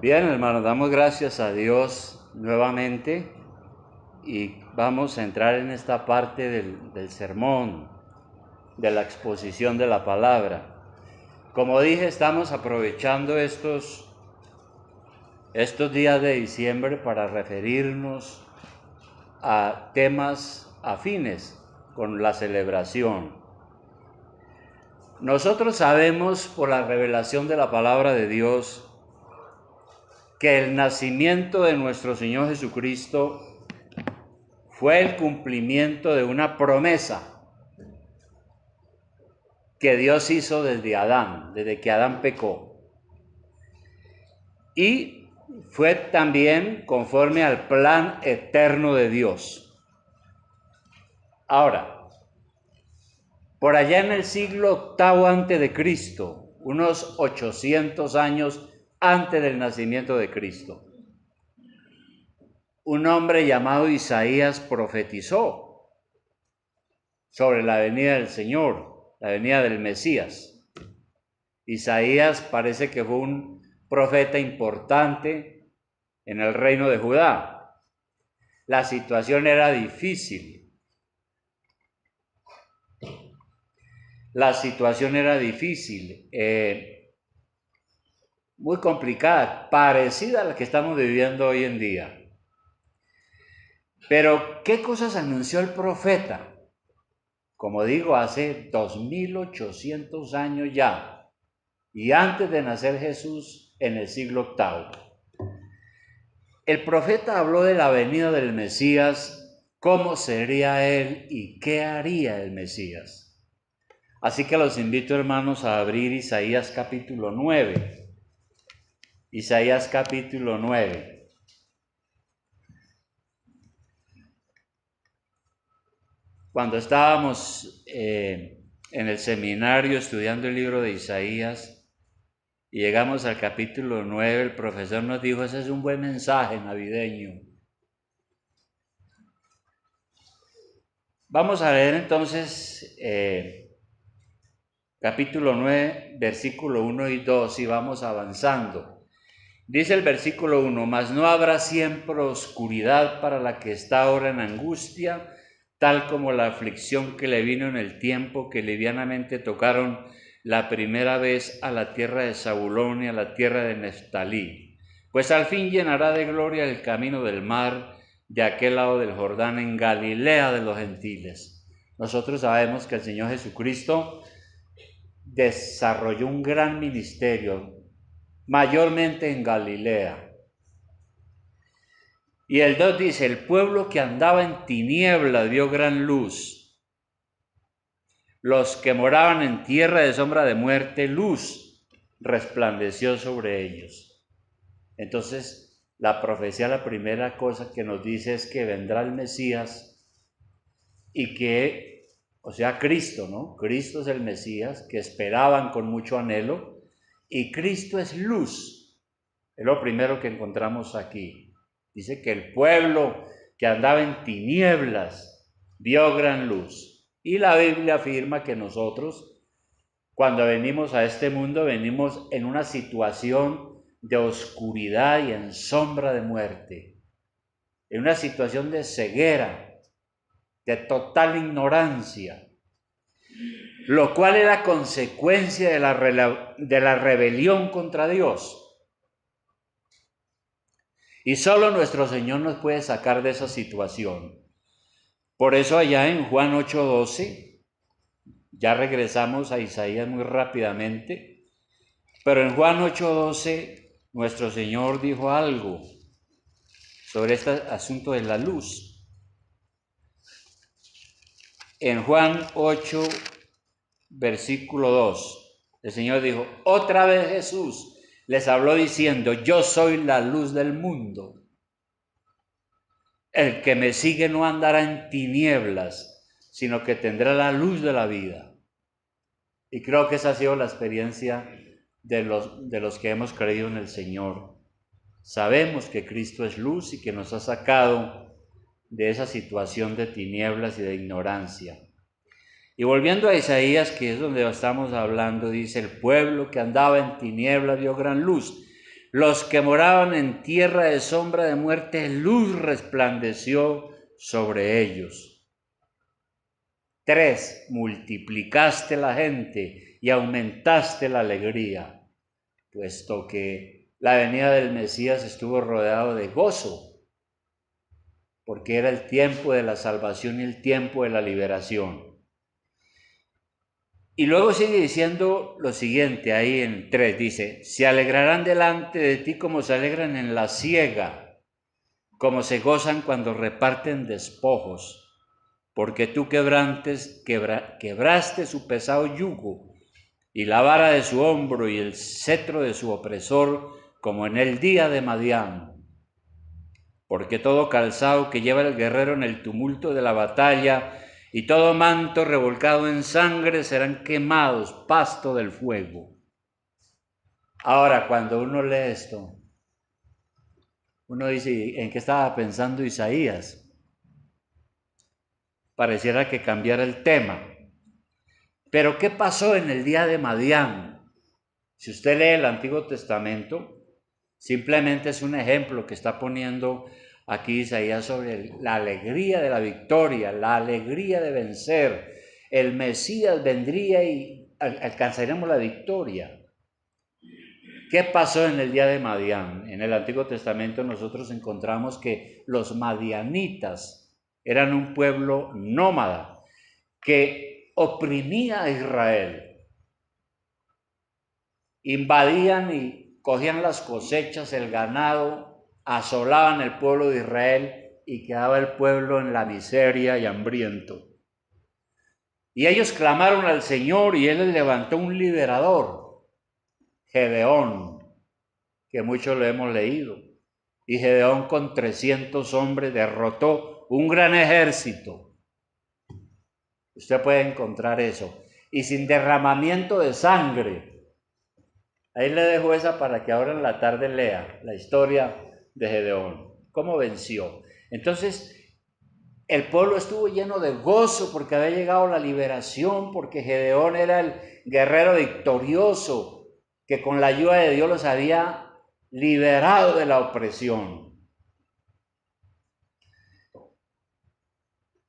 Bien, hermanos, damos gracias a Dios nuevamente y vamos a entrar en esta parte del sermón, de la exposición de la palabra. Como dije, estamos aprovechando estos días de diciembre para referirnos a temas afines con la celebración. Nosotros sabemos por la revelación de la palabra de Dios que el nacimiento de nuestro Señor Jesucristo fue el cumplimiento de una promesa que Dios hizo desde Adán, desde que Adán pecó. Y fue también conforme al plan eterno de Dios. Ahora, por allá en el siglo VIII antes de Cristo, unos 800 años antes del nacimiento de Cristo, un hombre llamado Isaías profetizó sobre la venida del Señor, la venida del Mesías. Isaías parece que fue un profeta importante en el reino de Judá. La situación era difícil. Muy complicada, parecida a la que estamos viviendo hoy en día. Pero, ¿qué cosas anunció el profeta? Como digo, hace 2800 años ya, y antes de nacer Jesús en el siglo VIII. El profeta habló de la venida del Mesías, cómo sería él y qué haría el Mesías. Así que los invito, hermanos, a abrir Isaías capítulo 9. Isaías capítulo 9. Cuando estábamos en el seminario estudiando el libro de Isaías y llegamos al capítulo 9, el profesor nos dijo: ese es un buen mensaje navideño. Vamos a leer entonces capítulo 9, versículo 1 y 2 y vamos avanzando. Dice el versículo 1: mas no habrá siempre oscuridad para la que está ahora en angustia, tal como la aflicción que le vino en el tiempo que livianamente tocaron la primera vez a la tierra de Zabulón y a la tierra de Neftalí. Pues al fin llenará de gloria el camino del mar de aquel lado del Jordán, en Galilea de los gentiles. Nosotros sabemos que el Señor Jesucristo desarrolló un gran ministerio, mayormente en Galilea. Y el 2 dice: el pueblo que andaba en tinieblas vio gran luz. Los que moraban en tierra de sombra de muerte, luz resplandeció sobre ellos. Entonces, la profecía, la primera cosa que nos dice es que vendrá el Mesías y que, o sea, Cristo, ¿no? Cristo es el Mesías que esperaban con mucho anhelo, y Cristo es luz. Es lo primero que encontramos aquí. Dice que el pueblo que andaba en tinieblas vio gran luz. Y la Biblia afirma que nosotros, cuando venimos a este mundo, venimos en una situación de oscuridad y en sombra de muerte, en una situación de ceguera, de total ignorancia, lo cual era consecuencia de la rebelión contra Dios. Y solo nuestro Señor nos puede sacar de esa situación. Por eso allá en Juan 8:12, ya regresamos a Isaías muy rápidamente, pero en Juan 8:12 nuestro Señor dijo algo sobre este asunto de la luz. En Juan 8, versículo 2, el Señor dijo: otra vez Jesús les habló diciendo: yo soy la luz del mundo. El que me sigue no andará en tinieblas, sino que tendrá la luz de la vida. Y creo que esa ha sido la experiencia de los que hemos creído en el Señor. Sabemos que Cristo es luz y que nos ha sacado de esa situación de tinieblas y de ignorancia. Y volviendo a Isaías, que es donde estamos hablando, dice: el pueblo que andaba en tinieblas vio gran luz. Los que moraban en tierra de sombra de muerte, luz resplandeció sobre ellos. 3, multiplicaste la gente y aumentaste la alegría, puesto que la venida del Mesías estuvo rodeado de gozo, porque era el tiempo de la salvación y el tiempo de la liberación. Y luego sigue diciendo lo siguiente, ahí en 3, dice, se alegrarán delante de ti como se alegran en la siega, como se gozan cuando reparten despojos, porque tú quebraste su pesado yugo, y la vara de su hombro y el cetro de su opresor, como en el día de Madián. Porque todo calzado que lleva el guerrero en el tumulto de la batalla, y todo manto revolcado en sangre serán quemados, pasto del fuego. Ahora, cuando uno lee esto, uno dice, ¿en qué estaba pensando Isaías? Pareciera que cambiara el tema. Pero ¿qué pasó en el día de Madián? Si usted lee el Antiguo Testamento, simplemente es un ejemplo que está poniendo aquí Isaías sobre la alegría de la victoria, la alegría de vencer. El Mesías vendría y alcanzaremos la victoria. ¿Qué pasó en el día de Madián? En el Antiguo Testamento nosotros encontramos que los madianitas eran un pueblo nómada que oprimía a Israel. Invadían y cogían las cosechas, el ganado, asolaban el pueblo de Israel y quedaba el pueblo en la miseria y hambriento. Y ellos clamaron al Señor y Él les levantó un liberador, Gedeón, que muchos lo hemos leído. Y Gedeón con 300 hombres derrotó un gran ejército. Usted puede encontrar eso. Y sin derramamiento de sangre. Ahí le dejo esa para que ahora en la tarde lea la historia de Gedeón. Cómo venció. Entonces, el pueblo estuvo lleno de gozo porque había llegado la liberación, porque Gedeón era el guerrero victorioso que con la ayuda de Dios los había liberado de la opresión.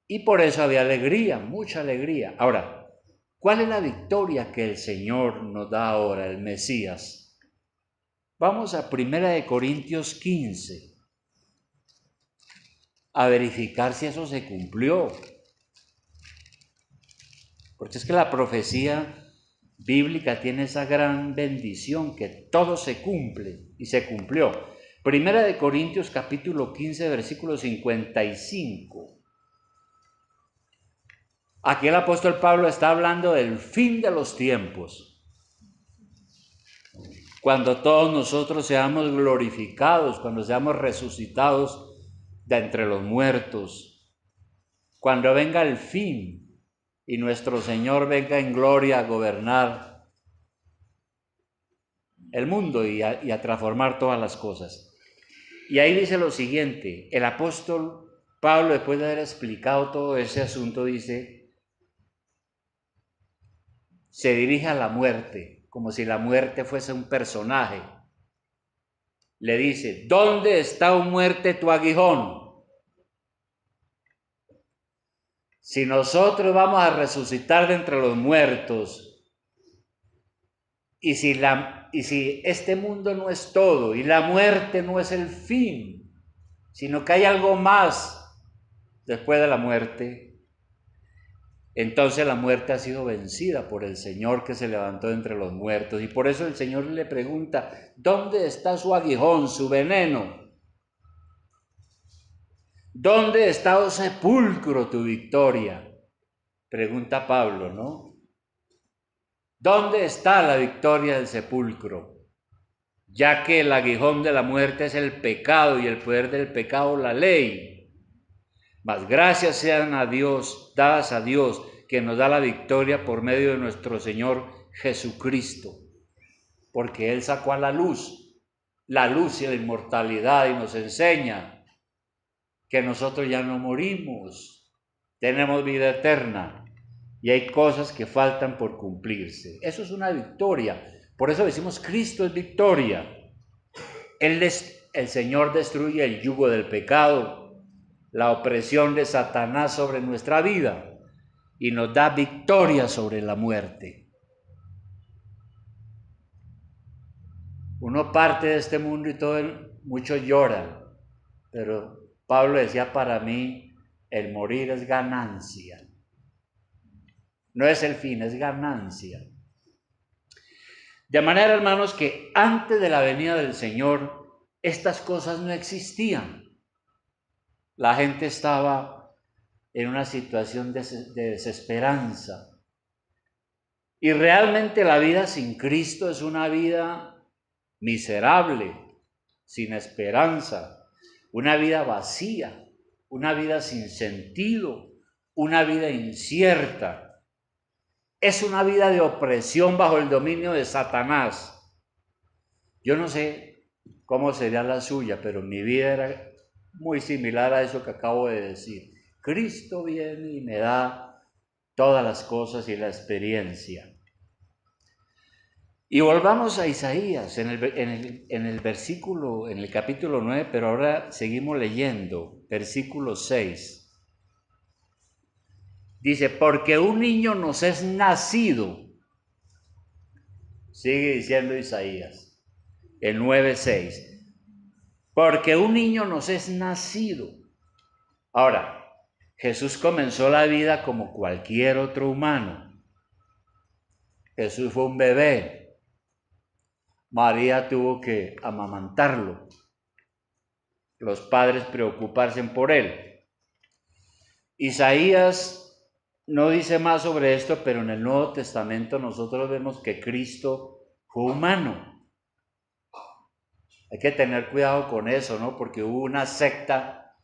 Y por eso había alegría, mucha alegría. Ahora, ¿cuál es la victoria que el Señor nos da ahora, el Mesías? Vamos a 1 Corintios 15, a verificar si eso se cumplió. Porque es que la profecía bíblica tiene esa gran bendición que todo se cumple y se cumplió. 1 Corintios capítulo 15, versículo 55. Aquí el apóstol Pablo está hablando del fin de los tiempos. Cuando todos nosotros seamos glorificados, cuando seamos resucitados de entre los muertos, cuando venga el fin y nuestro Señor venga en gloria a gobernar el mundo y a transformar todas las cosas. Y ahí dice lo siguiente, el apóstol Pablo, después de haber explicado todo ese asunto, dice, se dirige a la muerte, como si la muerte fuese un personaje. Le dice, ¿dónde está, oh muerte, tu aguijón? Si nosotros vamos a resucitar de entre los muertos, y si este mundo no es todo, y la muerte no es el fin, sino que hay algo más después de la muerte, entonces la muerte ha sido vencida por el Señor que se levantó de entre los muertos. Y por eso el Señor le pregunta, ¿dónde está su aguijón, su veneno? ¿Dónde está, oh sepulcro, tu victoria? Pregunta Pablo, ¿no? ¿Dónde está la victoria del sepulcro? Ya que el aguijón de la muerte es el pecado y el poder del pecado la ley. Mas gracias sean a Dios, dadas a Dios, que nos da la victoria por medio de nuestro Señor Jesucristo. Porque Él sacó a la luz y la inmortalidad y nos enseña que nosotros ya no morimos, tenemos vida eterna y hay cosas que faltan por cumplirse. Eso es una victoria. Por eso decimos Cristo es victoria. El Señor destruye el yugo del pecado, la opresión de Satanás sobre nuestra vida y nos da victoria sobre la muerte. Uno parte de este mundo y muchos lloran, pero Pablo decía, para mí el morir es ganancia. No es el fin, es ganancia. De manera, hermanos, que antes de la venida del Señor, estas cosas no existían. La gente estaba en una situación de desesperanza. Y realmente la vida sin Cristo es una vida miserable, sin esperanza, una vida vacía, una vida sin sentido, una vida incierta. Es una vida de opresión bajo el dominio de Satanás. Yo no sé cómo sería la suya, pero mi vida era muy similar a eso que acabo de decir. Cristo viene y me da todas las cosas y la experiencia. Y volvamos a Isaías en el versículo, en el capítulo 9, pero ahora seguimos leyendo, versículo 6. Dice, porque un niño nos es nacido, sigue diciendo Isaías, el 9:6. Porque un niño nos es nacido. Ahora, Jesús comenzó la vida como cualquier otro humano. Jesús fue un bebé. María tuvo que amamantarlo. Los padres preocuparse por él. Isaías no dice más sobre esto, pero en el Nuevo Testamento nosotros vemos que Cristo fue humano. Hay que tener cuidado con eso, ¿no? Porque hubo una secta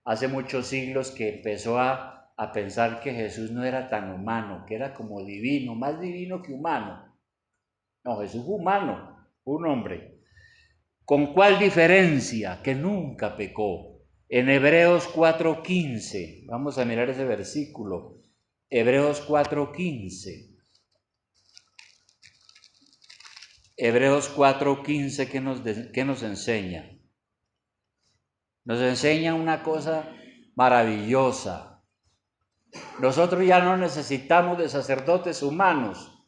hace muchos siglos que empezó a pensar que Jesús no era tan humano, que era como divino, más divino que humano. No, Jesús fue humano, un hombre. ¿Con cuál diferencia? Que nunca pecó. En Hebreos 4:15, vamos a mirar ese versículo. Hebreos 4:15. Hebreos 4:15, ¿qué nos enseña? Nos enseña una cosa maravillosa. Nosotros ya no necesitamos de sacerdotes humanos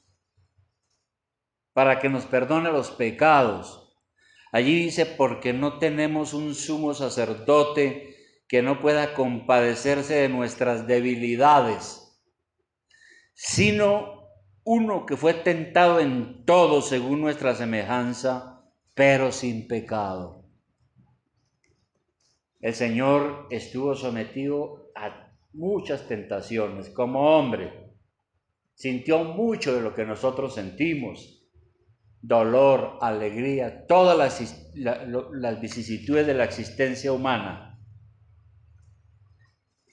para que nos perdone los pecados. Allí dice, porque no tenemos un sumo sacerdote que no pueda compadecerse de nuestras debilidades, sino uno que fue tentado en todo según nuestra semejanza, pero sin pecado. El Señor estuvo sometido a muchas tentaciones como hombre. Sintió mucho de lo que nosotros sentimos. Dolor, alegría, todas las vicisitudes de la existencia humana.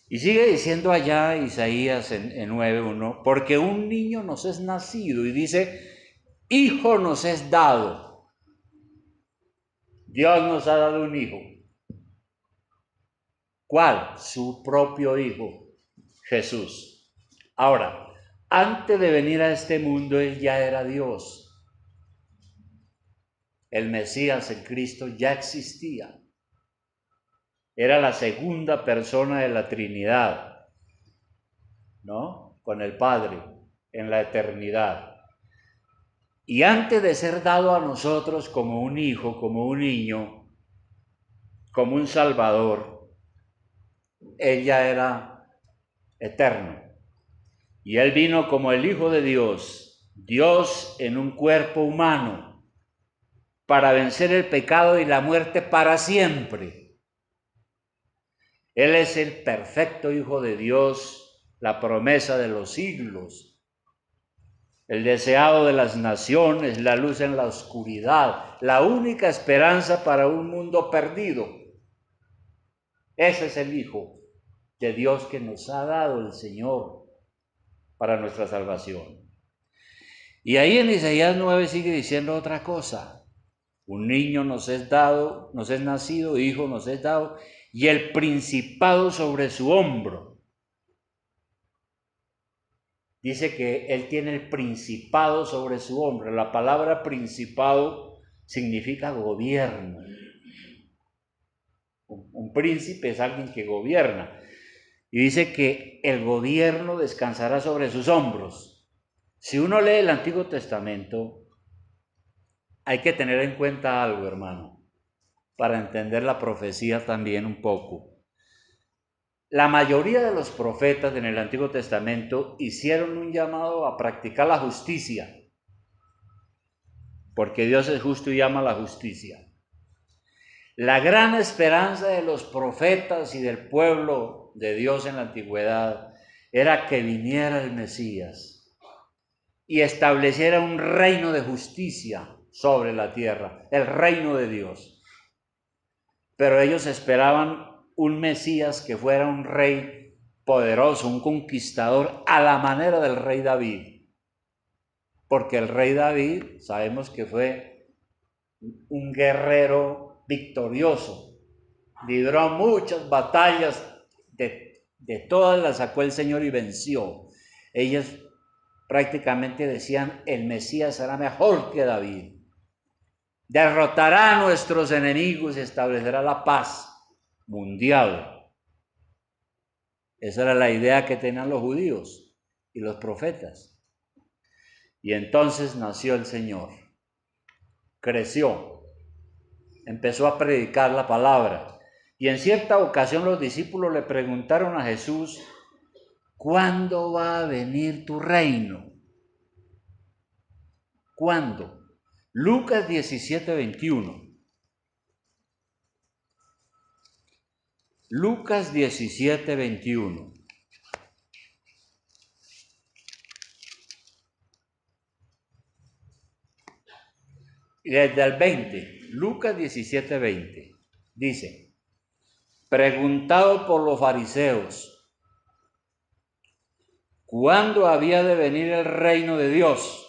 Y sigue diciendo allá Isaías en 9:1, porque un niño nos es nacido, y dice, hijo nos es dado. Dios nos ha dado un hijo. ¿Cuál? Su propio hijo, Jesús. Ahora, antes de venir a este mundo, Él ya era Dios. El Mesías, el Cristo, ya existía. Era la segunda persona de la Trinidad, ¿no? Con el Padre en la eternidad. Y antes de ser dado a nosotros como un hijo, como un niño, como un Salvador, Él ya era eterno. Y Él vino como el Hijo de Dios, Dios en un cuerpo humano, para vencer el pecado y la muerte para siempre. Él es el perfecto Hijo de Dios, la promesa de los siglos, el deseado de las naciones, la luz en la oscuridad, la única esperanza para un mundo perdido. Ese es el Hijo de Dios que nos ha dado el Señor para nuestra salvación. Y ahí en Isaías 9 sigue diciendo otra cosa. Un niño nos es dado, nos es nacido, hijo nos es dado, y el principado sobre su hombro. Dice que Él tiene el principado sobre su hombro. La palabra principado significa gobierno. Un príncipe es alguien que gobierna. Y dice que el gobierno descansará sobre sus hombros. Si uno lee el Antiguo Testamento, hay que tener en cuenta algo, hermano, para entender la profecía también un poco. La mayoría de los profetas en el Antiguo Testamento hicieron un llamado a practicar la justicia, porque Dios es justo y ama la justicia. La gran esperanza de los profetas y del pueblo de Dios en la antigüedad era que viniera el Mesías y estableciera un reino de justicia sobre la tierra, el reino de Dios. Pero ellos esperaban un Mesías que fuera un rey poderoso, un conquistador a la manera del rey David. Porque el rey David sabemos que fue un guerrero victorioso, libró muchas batallas, de todas las sacó el Señor y venció. Ellos prácticamente decían, el Mesías será mejor que David, derrotará a nuestros enemigos y establecerá la paz mundial. Esa era la idea que tenían los judíos y los profetas. Y entonces nació el Señor, creció, empezó a predicar la palabra. Y en cierta ocasión los discípulos le preguntaron a Jesús, ¿cuándo va a venir tu reino? ¿Cuándo? Lucas 17:21. Lucas 17:21. Y desde el 20, Lucas 17:20, dice, preguntado por los fariseos, ¿cuándo había de venir el reino de Dios?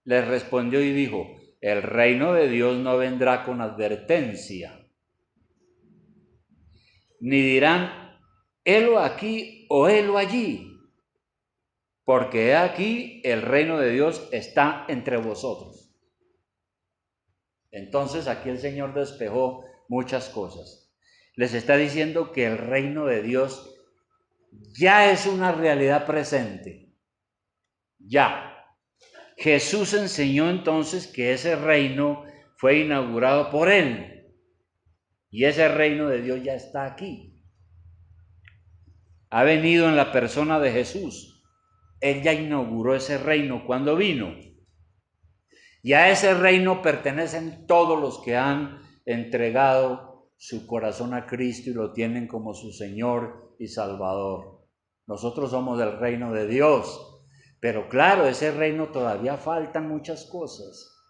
Les respondió y dijo, el reino de Dios no vendrá con advertencia, ni dirán, helo aquí o helo allí, porque he aquí el reino de Dios está entre vosotros. Entonces aquí el Señor despejó muchas cosas. Les está diciendo que el reino de Dios ya es una realidad presente. Ya. Jesús enseñó entonces que ese reino fue inaugurado por Él. Y ese reino de Dios ya está aquí. Ha venido en la persona de Jesús. Él ya inauguró ese reino cuando vino. Y a ese reino pertenecen todos los que han entregado su corazón a Cristo y lo tienen como su Señor y Salvador. Nosotros somos del reino de Dios, pero claro, ese reino todavía faltan muchas cosas.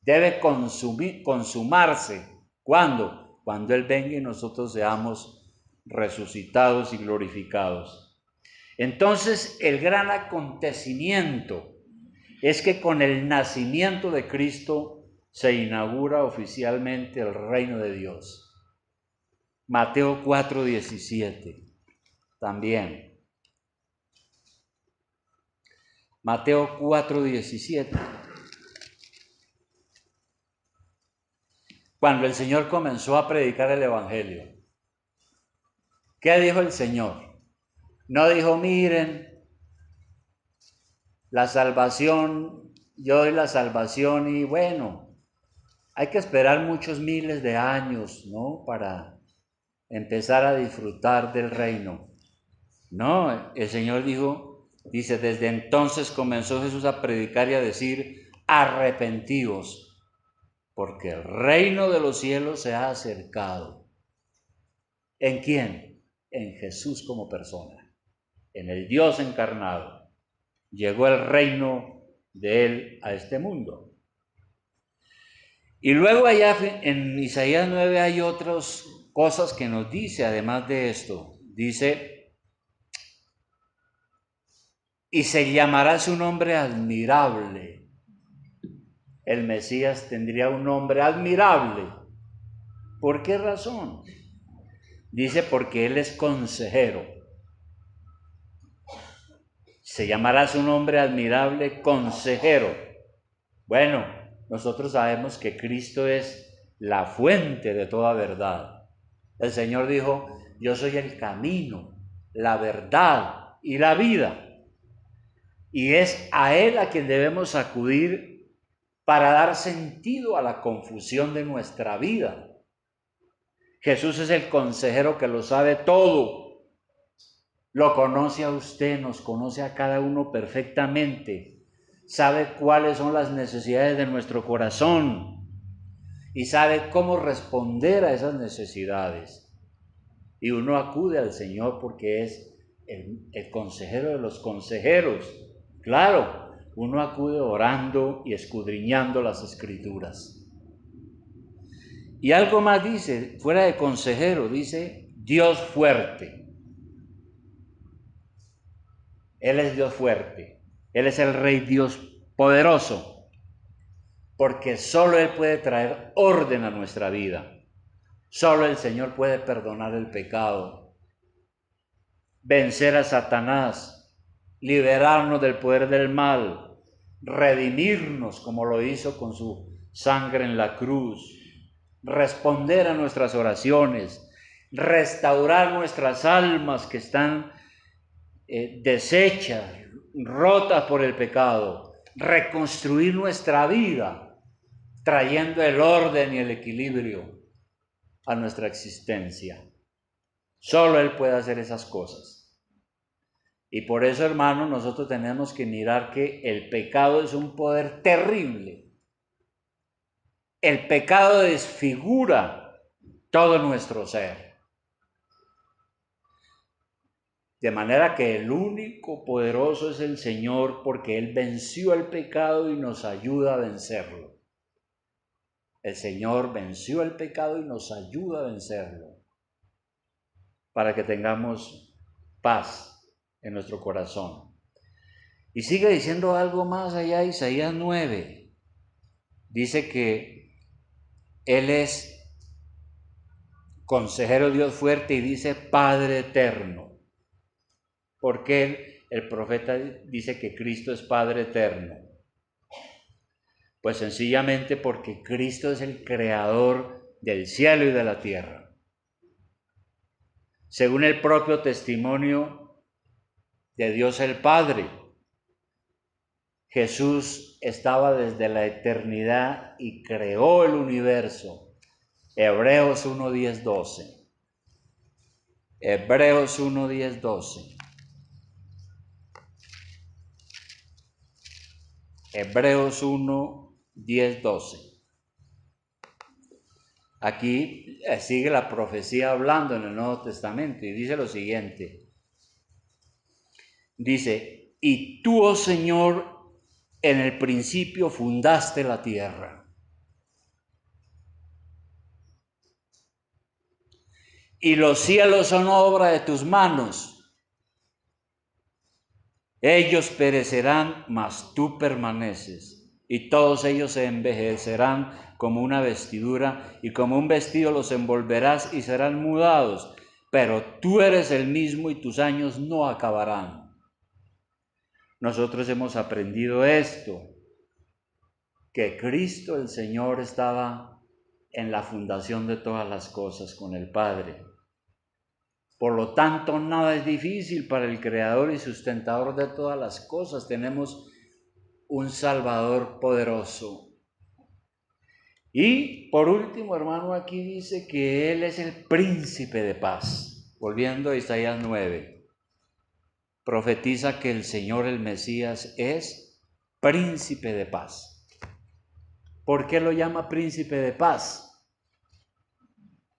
Debe consumarse. ¿Cuándo? Cuando Él venga y nosotros seamos resucitados y glorificados. Entonces, el gran acontecimiento es que con el nacimiento de Cristo se inaugura oficialmente el reino de Dios. Mateo 4:17 también. Mateo 4:17. Cuando el Señor comenzó a predicar el Evangelio, ¿qué dijo el Señor? No dijo, miren, la salvación, yo doy la salvación y bueno, hay que esperar muchos miles de años, ¿no? Para empezar a disfrutar del reino. No, el Señor dice, desde entonces comenzó Jesús a predicar y a decir, arrepentíos, porque el reino de los cielos se ha acercado. ¿En quién? En Jesús como persona, en el Dios encarnado. Llegó el reino de Él a este mundo. Y luego allá en Isaías 9 hay otras cosas que nos dice, además de esto. Dice, y se llamará su nombre admirable. El Mesías tendría un nombre admirable. ¿Por qué razón? Dice, porque Él es consejero. Se llamará su nombre admirable, consejero. Bueno, nosotros sabemos que Cristo es la fuente de toda verdad. El Señor dijo, yo soy el camino, la verdad y la vida. Y es a Él a quien debemos acudir para dar sentido a la confusión de nuestra vida. Jesús es el consejero que lo sabe todo. Lo conoce a usted, nos conoce a cada uno perfectamente. Sabe cuáles son las necesidades de nuestro corazón y sabe cómo responder a esas necesidades. Y uno acude al Señor porque es el consejero de los consejeros. Claro, uno acude orando y escudriñando las Escrituras. Y algo más dice, fuera de consejero, dice Dios fuerte. Él es Dios fuerte. Él es el Rey Dios poderoso. Porque solo Él puede traer orden a nuestra vida. Solo el Señor puede perdonar el pecado, vencer a Satanás, liberarnos del poder del mal, redimirnos como lo hizo con su sangre en la cruz, responder a nuestras oraciones, restaurar nuestras almas que están deshechas, rotas por el pecado, reconstruir nuestra vida, trayendo el orden y el equilibrio a nuestra existencia. Solo Él puede hacer esas cosas. Y por eso, hermanos, nosotros tenemos que mirar que el pecado es un poder terrible. El pecado desfigura todo nuestro ser. De manera que el único poderoso es el Señor, porque Él venció el pecado y nos ayuda a vencerlo. El Señor venció el pecado y nos ayuda a vencerlo, para que tengamos paz en nuestro corazón. Y sigue diciendo algo más allá, Isaías 9. Dice que Él es consejero Dios fuerte y dice Padre eterno. ¿Por qué el profeta dice que Cristo es Padre eterno? Pues sencillamente porque Cristo es el creador del cielo y de la tierra. Según el propio testimonio de Dios el Padre, Jesús estaba desde la eternidad y creó el universo. Hebreos 1, 10, 12. Hebreos 1, 10, 12. Hebreos 1, 10, 12. Aquí sigue la profecía hablando en el Nuevo Testamento y dice lo siguiente. Dice, y tú, oh Señor, en el principio fundaste la tierra. Y los cielos son obra de tus manos. Ellos perecerán, mas tú permaneces. Y todos ellos se envejecerán como una vestidura, y como un vestido los envolverás y serán mudados. Pero tú eres el mismo y tus años no acabarán. Nosotros hemos aprendido esto, que Cristo el Señor estaba en la fundación de todas las cosas con el Padre. Por lo tanto, nada es difícil para el Creador y sustentador de todas las cosas. Tenemos un Salvador poderoso. Y por último, hermano, aquí dice que Él es el príncipe de paz. Volviendo a Isaías 9, profetiza que el Señor, el Mesías, es príncipe de paz. ¿Por qué lo llama príncipe de paz?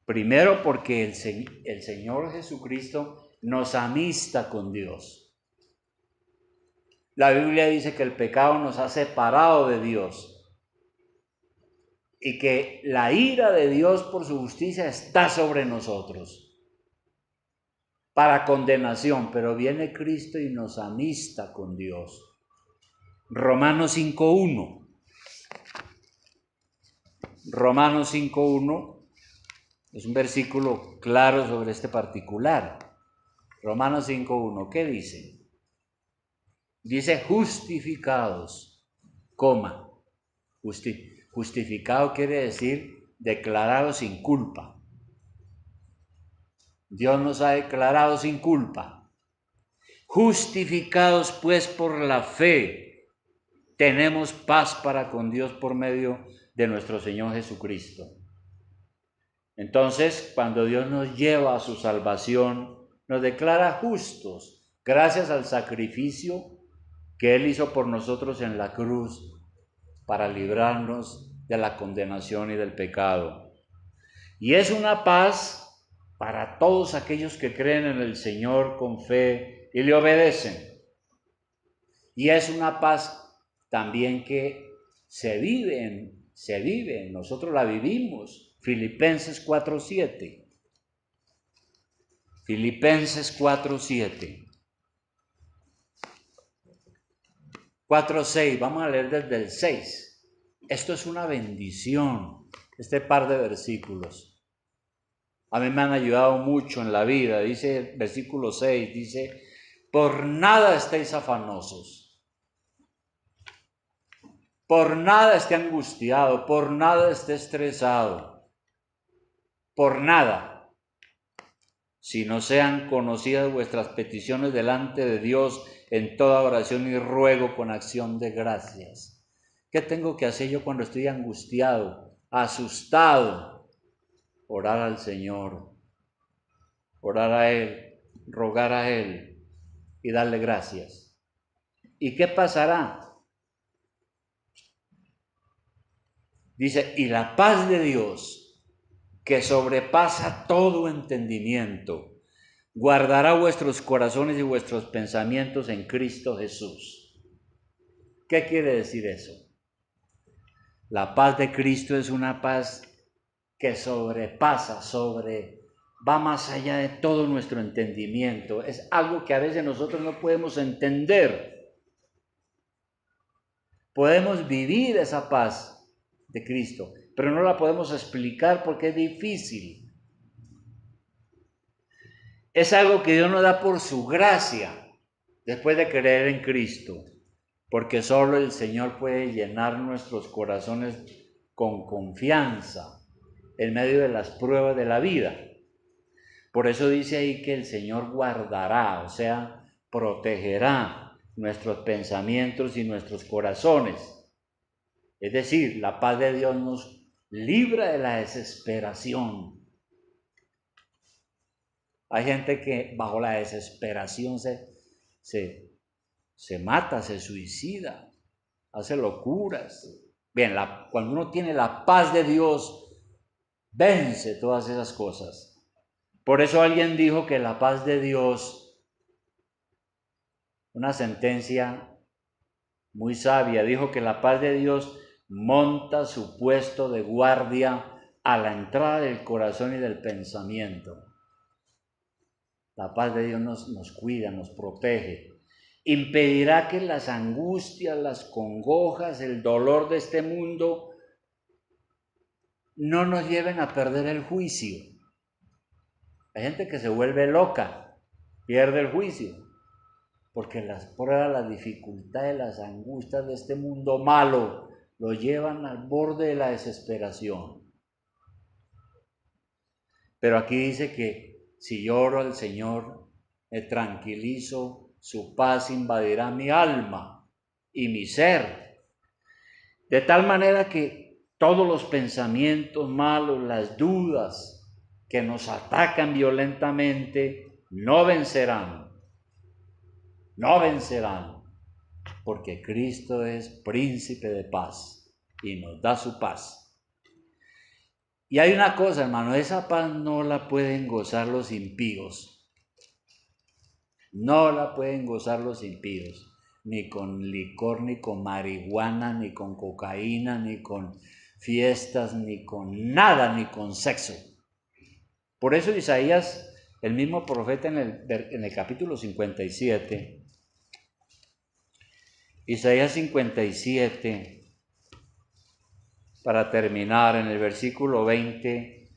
Primero porque el Señor Jesucristo nos amista con Dios. La Biblia dice que el pecado nos ha separado de Dios y que la ira de Dios por su justicia está sobre nosotros para condenación, pero viene Cristo y nos amista con Dios. Romanos 5.1. Romanos 5.1 es un versículo claro sobre este particular. Romanos 5.1, ¿qué dice? Dice justificados, coma. Justificado quiere decir declarado sin culpa. Dios nos ha declarado sin culpa. Justificados pues por la fe, tenemos paz para con Dios por medio de nuestro Señor Jesucristo. Entonces, cuando Dios nos lleva a su salvación, nos declara justos, gracias al sacrificio que Él hizo por nosotros en la cruz para librarnos de la condenación y del pecado. Y es una paz para todos aquellos que creen en el Señor con fe y le obedecen. Y es una paz también que se vive, nosotros la vivimos. Filipenses 4:7. Filipenses 4:7. 4:6, vamos a leer desde el 6. Esto es una bendición, este par de versículos. A mí me han ayudado mucho en la vida. Dice el versículo 6, dice, por nada estéis afanosos, por nada esté angustiado, por nada esté estresado, por nada, si no sean conocidas vuestras peticiones delante de Dios en toda oración y ruego con acción de gracias. ¿Qué tengo que hacer yo cuando estoy angustiado, asustado? Orar al Señor, orar a Él, rogar a Él y darle gracias. ¿Y qué pasará? Dice, y la paz de Dios, que sobrepasa todo entendimiento, guardará vuestros corazones y vuestros pensamientos en Cristo Jesús. ¿Qué quiere decir eso? La paz de Cristo es una paz que sobrepasa, va más allá de todo nuestro entendimiento. Es algo que a veces nosotros no podemos entender. Podemos vivir esa paz de Cristo, pero no la podemos explicar porque es difícil. Es algo que Dios nos da por su gracia, después de creer en Cristo, porque solo el Señor puede llenar nuestros corazones con confianza en medio de las pruebas de la vida. Por eso dice ahí que el Señor guardará, o sea, protegerá nuestros pensamientos y nuestros corazones. Es decir, la paz de Dios nos libra de la desesperación. Hay gente que bajo la desesperación se mata, se suicida, hace locuras. Bien, cuando uno tiene la paz de Dios, vence todas esas cosas. Por eso alguien dijo que la paz de Dios, una sentencia muy sabia, dijo que la paz de Dios monta su puesto de guardia a la entrada del corazón y del pensamiento. La paz de Dios nos cuida, nos protege. Impedirá que las angustias, las congojas, el dolor de este mundo no nos lleven a perder el juicio. Hay gente que se vuelve loca, pierde el juicio, porque las pruebas, las dificultades, las angustias de este mundo malo lo llevan al borde de la desesperación. Pero aquí dice que si yo oro al Señor, me tranquilizo, su paz invadirá mi alma y mi ser. De tal manera que todos los pensamientos malos, las dudas que nos atacan violentamente, no vencerán, porque Cristo es príncipe de paz y nos da su paz. Y hay una cosa, hermano, esa paz no la pueden gozar los impíos. No la pueden gozar los impíos, ni con licor, ni con marihuana, ni con cocaína, ni con fiestas, ni con nada, ni con sexo. Por eso Isaías, el mismo profeta en el capítulo 57, Isaías 57, para terminar, en el versículo 20,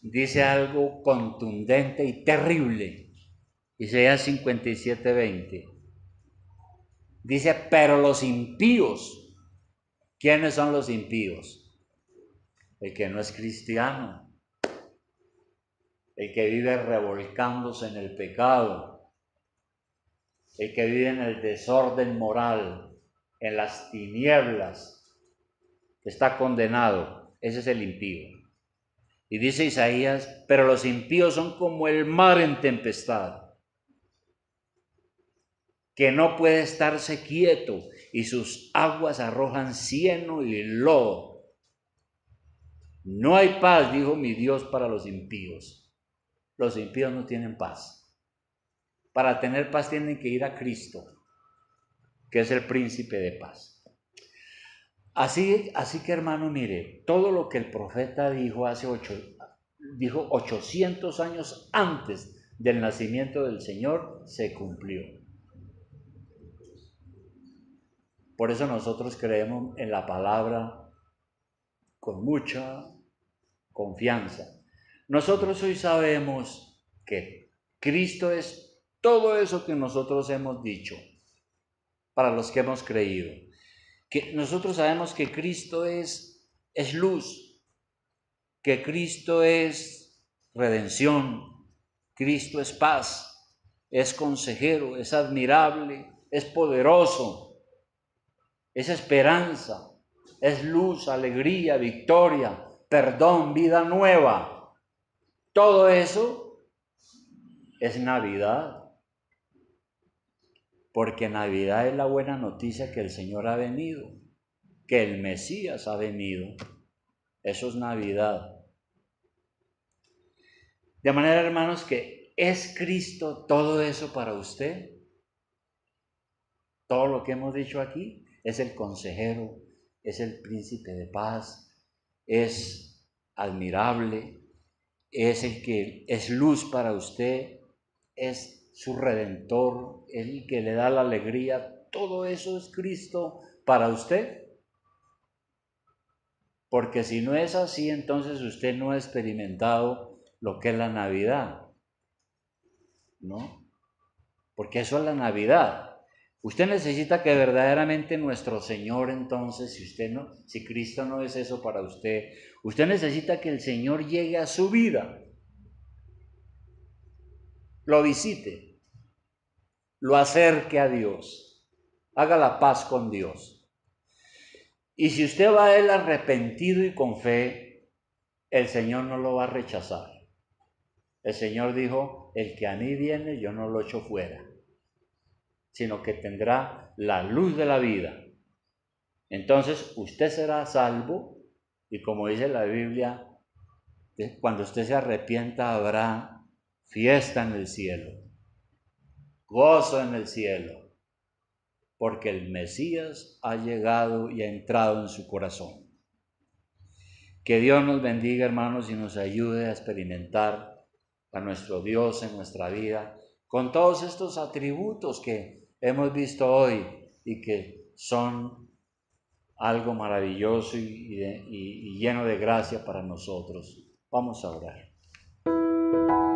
dice algo contundente y terrible. Isaías 57, 20. Dice, pero los impíos, ¿quiénes son los impíos? El que no es cristiano. el que vive revolcándose en el pecado, el que vive en el desorden moral, en las tinieblas, está condenado. Ese es el impío. Y dice Isaías, pero los impíos son como el mar en tempestad, que no puede estarse quieto, y sus aguas arrojan cieno y lodo. No hay paz, dijo mi Dios, para los impíos. Los impíos no tienen paz. Para tener paz tienen que ir a Cristo, que es el príncipe de paz. Así que, hermano, mire, todo lo que el profeta dijo dijo 800 años antes del nacimiento del Señor, se cumplió. Por eso nosotros creemos en la palabra con mucha confianza. Nosotros hoy sabemos que Cristo es todo eso que nosotros hemos dicho, para los que hemos creído. Que nosotros sabemos que Cristo es luz, que Cristo es redención, Cristo es paz, es consejero, es admirable, es poderoso, es esperanza, es luz, alegría, victoria, perdón, vida nueva. Todo eso es Navidad, porque Navidad es la buena noticia que el Señor ha venido, que el Mesías ha venido. Eso es Navidad. De manera, hermanos, que ¿es Cristo todo eso para usted? Todo lo que hemos dicho aquí es el consejero, es el príncipe de paz, es admirable, es el que es luz para usted, es su redentor, es el que le da la alegría. ¿Todo eso es Cristo para usted? Porque si no es así, entonces usted no ha experimentado lo que es la Navidad, ¿no? Porque eso es la Navidad. Usted necesita que verdaderamente nuestro Señor, entonces, si Cristo no es eso para usted, usted necesita que el Señor llegue a su vida, lo visite, lo acerque a Dios, haga la paz con Dios. Y si usted va a Él arrepentido y con fe, el Señor no lo va a rechazar. El Señor dijo, el que a mí viene, yo no lo echo fuera, sino que tendrá la luz de la vida. Entonces usted será salvo y, como dice la Biblia, cuando usted se arrepienta habrá fiesta en el cielo, gozo en el cielo, porque el Mesías ha llegado y ha entrado en su corazón. Que Dios nos bendiga, hermanos, y nos ayude a experimentar a nuestro Dios en nuestra vida con todos estos atributos que hemos visto hoy y que son algo maravilloso y lleno de gracia para nosotros. Vamos a orar.